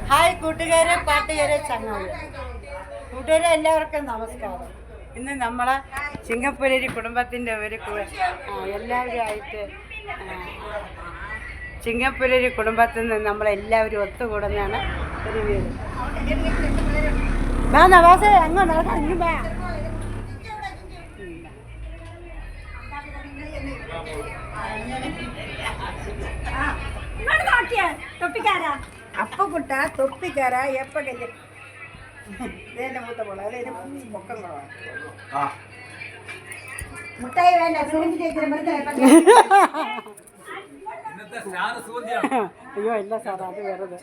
Hi കൂട്ടുകാരെ, പാട്ടുകാരെ, ചങ്ങാതി കൂട്ടുകാരെ, എല്ലാവർക്കും നമസ്കാരം. ഇന്ന് നമ്മളെ ചിങ്ങപ്പുലരി കുടുംബത്തിൻ്റെ എല്ലാവരുമായിട്ട് ചിങ്ങപ്പുലരി കുടുംബത്തിൽ നിന്ന് നമ്മളെല്ലാവരും ഒത്തുകൂടുന്നതാണ് ഒരു വീട്. നവാസേ അങ്ങ് നടക്കാം, ഇങ്ങും വാ. അപ്പക്കുട്ട തൊപ്പിക്കാര എപ്പകല് ഇതെന്റെ മൂത്ത പോളെ അതിന് പൊക്കം കുറവാണ്. മുട്ടായി വേണ്ട, അയ്യോ ഇല്ല സാർ, അത് വെറുതെ.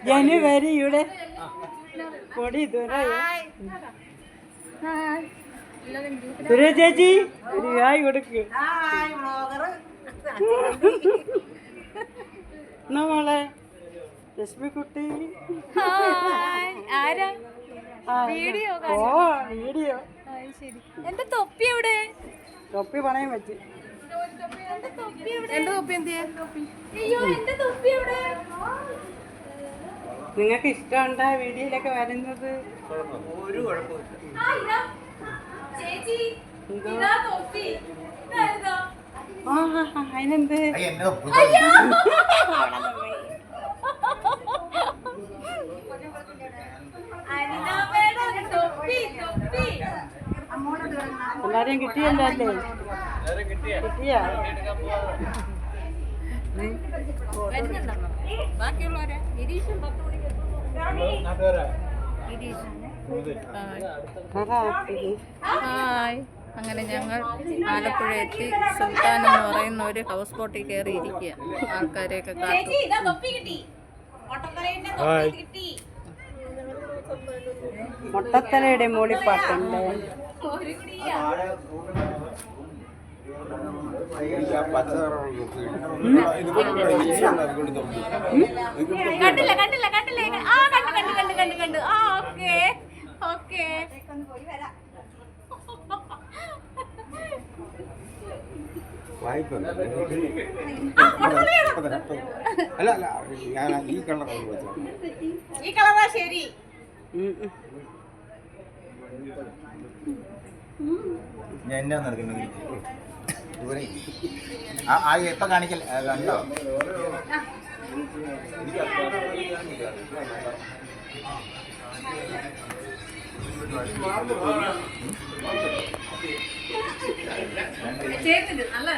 ജനുവരിയുടെ കൊടി ദുര ചേച്ചി ഒരു ഹായ് കൊടുക്ക്. നമ്മളെ രശ്മിക്കുട്ടി വീഡിയോ. എന്റെ തൊപ്പി എവിടെ? തൊപ്പി പണയം വെച്ച്. എന്റെ തൊപ്പി എന്തിയെ? അയ്യോ, എന്റെ തൊപ്പി എവിടെ? നിങ്ങൾക്ക് ഇഷ്ടമുണ്ടാ വീഡിയോയിലൊക്കെ വരുന്നത്? ഒരു കുഴപ്പമില്ല. അതിനെന്ത്? എല്ലാരെയും കിട്ടിയല്ലോ അല്ലേ? കിട്ടിയാ? ബാക്കിയുള്ളവരെ നിരീക്ഷണം 10 മണിക്ക്. ഹായ്. അങ്ങനെ ഞങ്ങൾ ആലപ്പുഴ എത്തി. സുൽത്താൻ എന്ന് പറയുന്ന ഒരു ഹൗസ് ബോട്ടിൽ കയറി ഇരിക്കുക. ആൾക്കാരെയൊക്കെ കാത്തു. മുട്ടത്തലയുടെ മൂളിപ്പാട്ടുണ്ട്. കണ്ടില്ല കണ്ടില്ല കണ്ടില്ല. ആ കണ്ടു കണ്ടു കണ്ടു കണ്ടു കണ്ടു. ആ ഓക്കെ ഓക്കെ. ഈ കളറാ ശരി. ഞാൻ എന്നാ നടക്കുന്നത് എപ്പ കാണിക്കൽ കണ്ടോ? ചേർന്നിട്ട് നല്ല